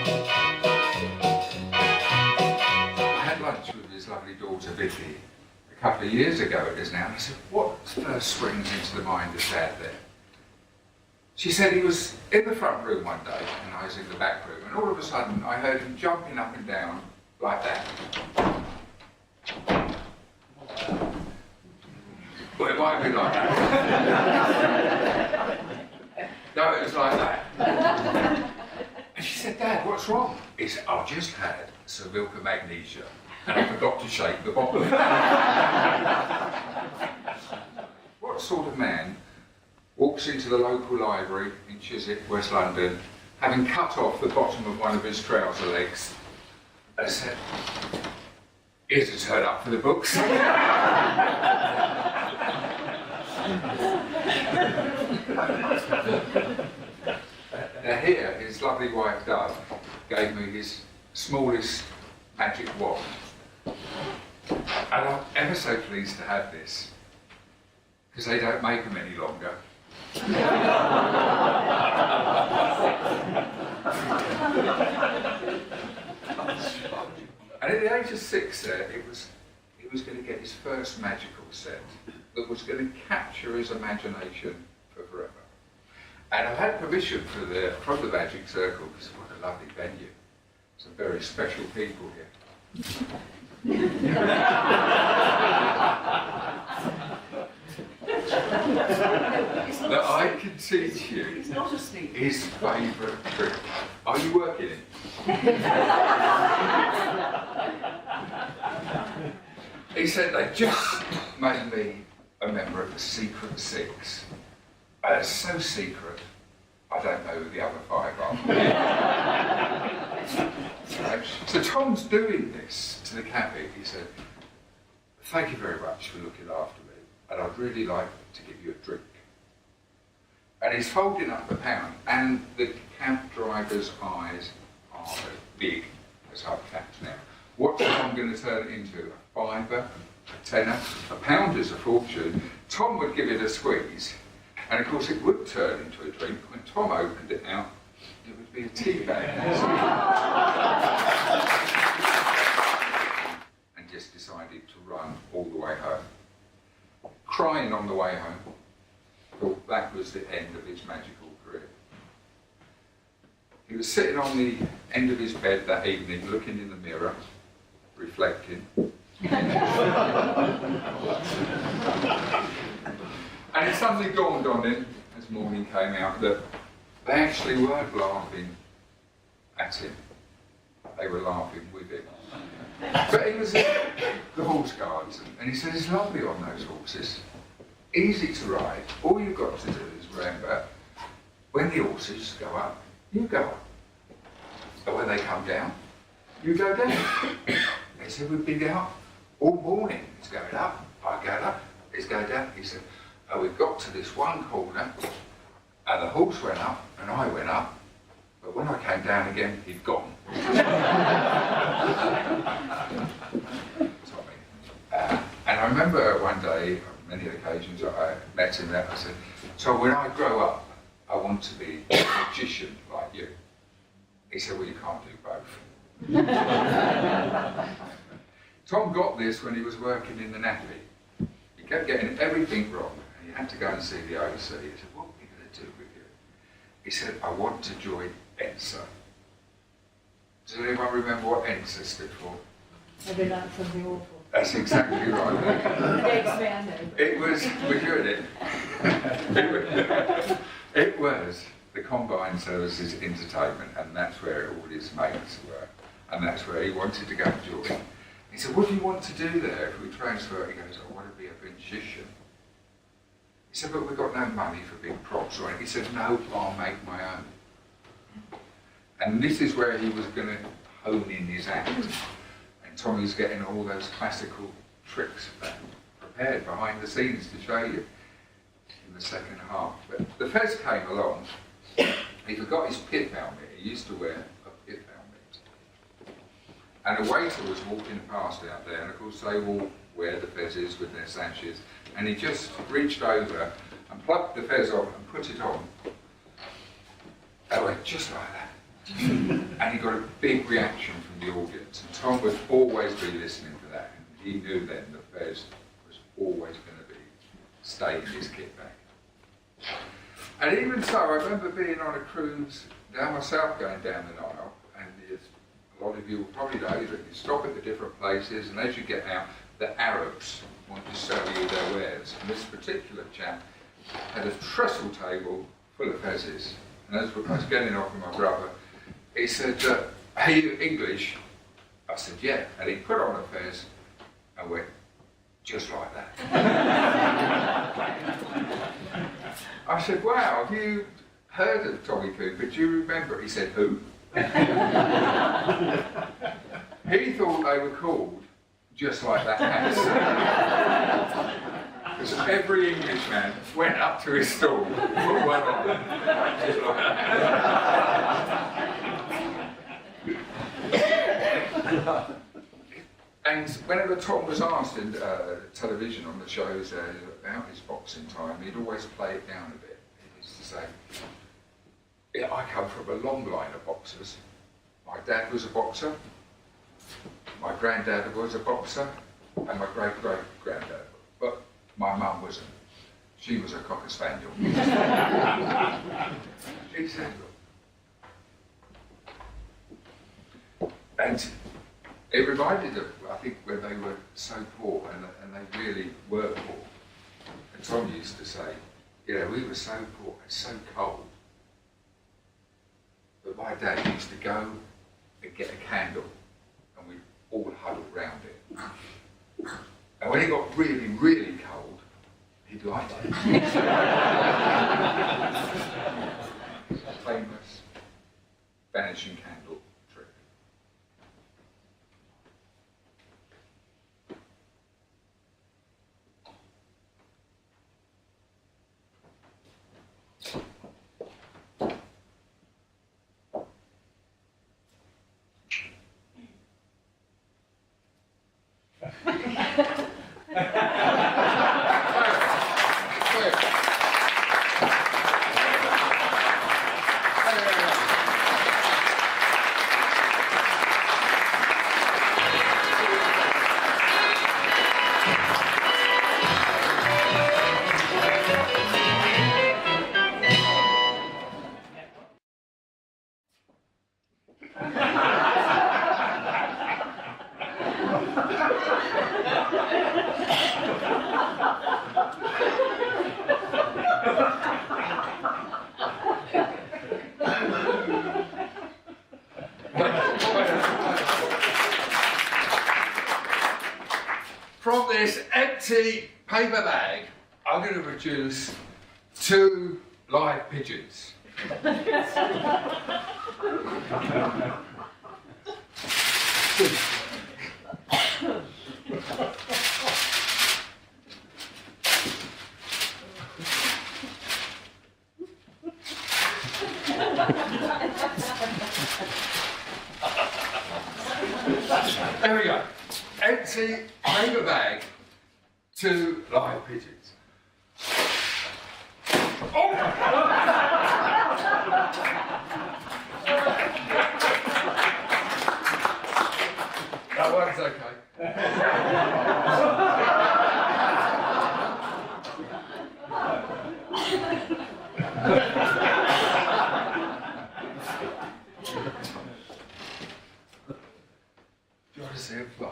I had lunch with his lovely daughter Vicky a couple of years ago it is now, and I said, what first springs into the mind of Dad there? She said he was in the front room one day and I was in the back room, and all of a sudden I heard him jumping up and down like that. Well, it might be like that. No, it was like that. And she said, Dad, what's wrong? He said, I just had some milk and magnesia and I forgot to shake the bottle. What sort of man walks into the local library in Chiswick, West London, having cut off the bottom of one of his trouser legs, and said, here's a turn up for the books. Now here, his lovely wife Dove gave me his smallest magic wand. And I'm ever so pleased to have this, because they don't make them any longer. And at the age of 6 there, he was going to get his first magical set that was going to capture his imagination for forever. And I've had permission from the Magic Circle, because what a lovely venue. Some very special people here. That I can teach you his favourite trick. Are you working it? He said they just made me a member of the Secret Six. It's so secret, I don't know who the other 5 are. So Tom's doing this to the cabbie. He said, thank you very much for looking after me, and I'd really like to give you a drink. And he's folding up the pound, and the cab driver's eyes are as big as hubcaps now. What's Tom going to turn it into? A fiver? A tenner? A pound is a fortune. Tom would give it a squeeze, and of course it would turn into a drink. When Tom opened it out, it would be a tea bag. And just decided to run all the way home. Crying on the way home. Thought that was the end of his magical career. He was sitting on the end of his bed that evening, looking in the mirror, reflecting. And it suddenly dawned on him, as morning came out, that they actually weren't laughing at him. They were laughing with him. But he was in the horse guards, and he said, it's lovely on those horses. Easy to ride. All you've got to do is remember, when the horses go up, you go up. And when they come down, you go down. They said, we've been out all morning. It's going up, I go up, it's going down. He said, oh, we got to this one corner, and the horse went up, and I went up, but when I came down again, he'd gone. And I remember one day, on many occasions, I met him there, I said, so when I grow up, I want to be a magician like you. He said, well, you can't do both. Tom got this when he was working in the nappy. He kept getting everything wrong, and he had to go and see the OC. He said, what are we going to do with you? He said, I want to join ENSA. Does anyone remember what ENSA stood for? Maybe not something awful. That's exactly right. It was, we're doing it. It was the Combined Services Entertainment, and that's where all his mates were. And that's where he wanted to go and join. He said, what do you want to do there if we transfer? He goes, I want to be a magician. He said, but we've got no money for big props or anything. He said, no, I'll make my own. And this is where he was going to hone in his act. And Tommy's getting all those classical tricks prepared behind the scenes to show you in the second half. But the Fez came along. He forgot his pith helmet. He used to wear a pith helmet. And a waiter was walking past out there, and of course they all wear the fezzes with their sashes. And he just reached over and plucked the fez off and put it on. And went just like that. And he got a big reaction from the audience. And Tom would always be listening to that. And he knew then that Fez was always going to be staying in his kit bag. And even so, I remember being on a cruise down myself going down the Nile, and a lot of you will probably know that you stop at the different places, and as you get out, the Arabs want to sell you their wares. And this particular chap had a trestle table full of fezzes. And as I was getting off with my brother, he said, "Are you English?" I said, "Yeah." And he put on a fez and went, just like that. I said, "Wow, have you heard of Tommy Cooper? Do you remember?" He said, "Who?" He thought they were called Just Like That House. Because every Englishman went up to his stall, put one on, just like that. And whenever Tom was asked in television on the shows about his boxing time, he'd always play it down a bit. He used to say, "Yeah, I come from a long line of boxers. My dad was a boxer, my granddad was a boxer, and my great-great-granddad. But my mum wasn't. She was a Cocker Spaniel." He said, and it reminded them, I think, when they were so poor, and they really were poor. And Tom used to say, "You know, we were so poor and so cold, but my dad used to go and get a candle, and we'd all huddle round it. And when it got really, really cold, he'd light it." Famous vanishing candle trick. From this empty paper bag, I'm going to produce 2 live pigeons. There we go. Empty paper bag, 2 live pigeons. Oh! That one's okay. Do you want to see him fly?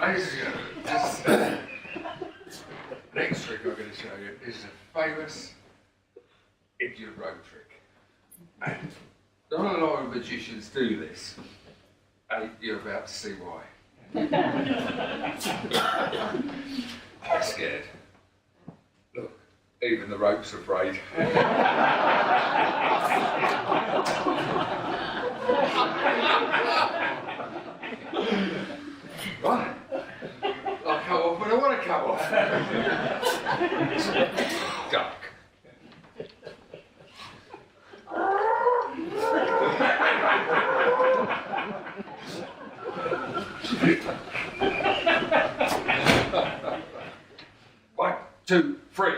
Ladies and gentlemen, this next trick I'm going to show you is a famous Indian rope trick. And not a lot of magicians do this, and you're about to see why. I'm scared. Look, even the rope's afraid. Right, I'll come off when I want to come off. 2, 3.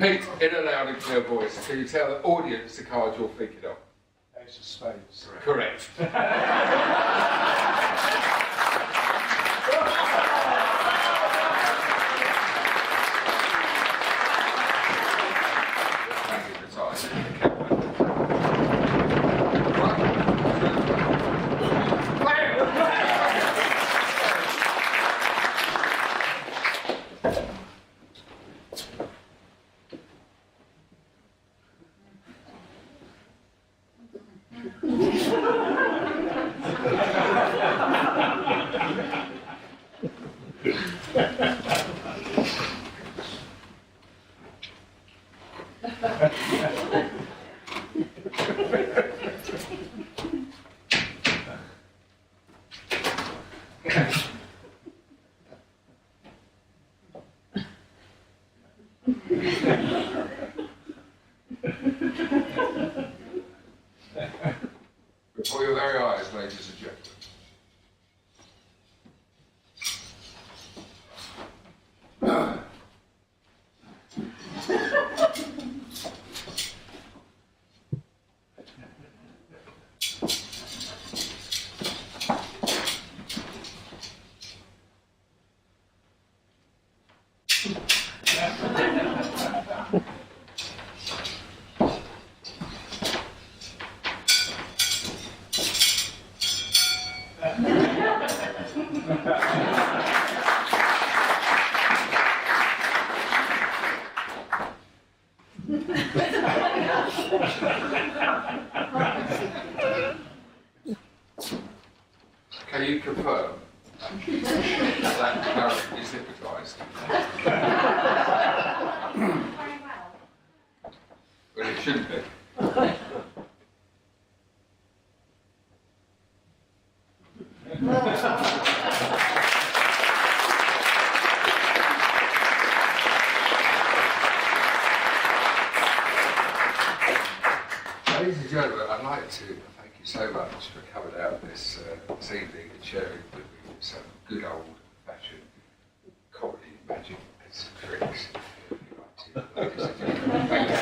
Pete, in a loud and clear voice, can you tell the audience the card you're thinking of? Ace of Spades. Correct. Thank you for Before your very eyes, ladies and gentlemen. Can you confirm that Cabaret is hypnotised? Well, it shouldn't be. Ladies and gentlemen, I'd like to thank you so much for coming out this evening and sharing with me some good old-fashioned comedy, magic and some tricks. Ladies and gentlemen, thank you.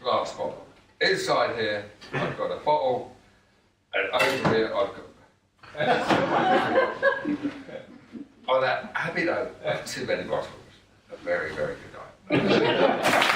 Glass bottle. Inside here, I've got a bottle, and over here, I've got. On that happy note, too many bottles. A very, very good night.